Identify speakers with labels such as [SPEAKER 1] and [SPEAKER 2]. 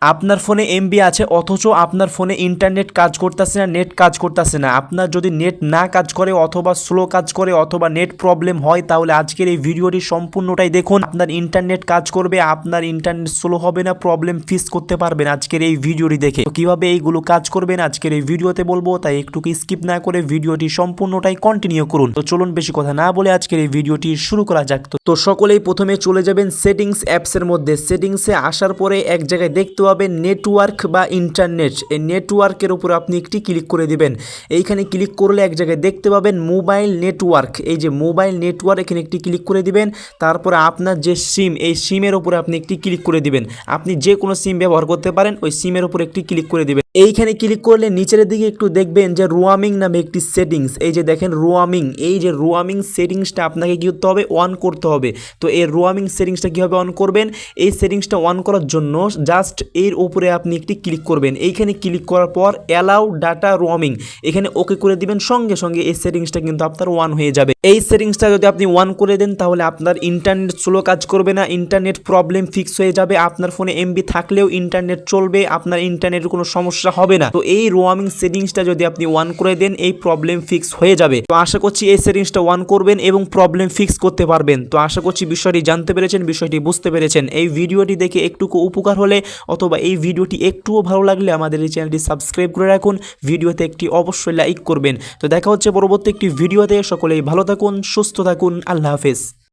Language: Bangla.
[SPEAKER 1] আপনার ফোনে এমবি আছে অথচ আপনার ফোনে ইন্টারনেট কাজ করতেছে না, নেট কাজ করতেছে না। আপনার যদি নেট না কাজ করে অথবা স্লো কাজ করে অথবা নেট প্রবলেম হয়, তাহলে আজকের এই ভিডিওটি সম্পূর্ণটাই দেখুন। আপনার ইন্টারনেট কাজ করবে, আপনার ইন্টারনেট স্লো হবে না, প্রবলেম ফেস করতে পারবেন আজকের এই ভিডিওটি দেখে। তো কীভাবে এইগুলো কাজ করবেন আজকের এই ভিডিওতে বলবো, তাই একটু স্কিপ না করে ভিডিওটি সম্পূর্ণটাই কন্টিনিউ করুন। তো চলুন বেশি কথা না বলে আজকের এই ভিডিওটি শুরু করা যাক। তো সকলেই প্রথমে চলে যাবেন সেটিংস অ্যাপসের মধ্যে। সেটিংসে আসার পরে এক জায়গায় দেখতে পাবেন নেটওয়ার্ক বা ইন্টারনেট। এই নেটওয়ার্কের উপর আপনি একটি ক্লিক করে দিবেন। এইখানে ক্লিক করলে এক জায়গায় দেখতে পাবেন মোবাইল নেটওয়ার্ক। এই যে মোবাইল নেটওয়ার্ক, এখানে একটি ক্লিক করে দিবেন। তারপরে আপনার যে সিম, এই সিমের উপরে আপনি একটি ক্লিক করে দিবেন। আপনি যে কোনো সিম ব্যবহার করতে পারেন, ওই সিমের উপর একটি ক্লিক করে দিবেন। এইখানে ক্লিক করলে নিচের দিকে একটু দেখবেন যে রোয়ামিং নামে একটি সেটিংস। এই যে দেখেন রোয়ামিং, এই যে রোয়ামিং সেটিংসটা আপনাকে কী করতে হবে, অন করতে হবে। তো এই রোয়ামিং সেটিংসটা কীভাবে অন করবেন, এই সেটিংসটা অন করার জন্য জাস্ট এর উপরে আপনি একটি ক্লিক করবেন। এইখানে ক্লিক করার পর অ্যালাউ ডাটা রোয়ামিং, এখানে ওকে করে দিবেন। সঙ্গে সঙ্গে এই সেটিংসটা কিন্তু আপনার অন হয়ে যাবে। এই সেটিংসটা যদি আপনি অন করে দেন, তাহলে আপনার ইন্টারনেট স্লো কাজ করবে না, ইন্টারনেট প্রবলেম ফিক্স হয়ে যাবে। আপনার ফোনে এমবি থাকলেও ইন্টারনেট চলবে, আপনার ইন্টারনেটের কোনো সমস্যা হবে না। তো এই রোয়ামিং সেটিংসটা যদি আপনি অন করে দেন, এই প্রবলেম ফিক্স হয়ে যাবে। তো আশা করছি এই সেটিংসটা অন করবেন এবং প্রবলেম ফিক্স করতে পারবেন। তো আশা করছি বিষয়টি জানতে পেরেছেন, বিষয়টি বুঝতে পেরেছেন। এই ভিডিওটি দেখে একটুকু উপকার হলে অথবা এই ভিডিওটি একটুও ভালো লাগলে আমাদের এই চ্যানেলটি সাবস্ক্রাইব করে রাখুন, ভিডিওতে একটি অবশ্যই লাইক করবেন। তো দেখা হচ্ছে পরবর্তী একটি ভিডিওতে। সকলেই ভালো থাকুন, সুস্থ থাকুন, আল্লাহ হাফেজ।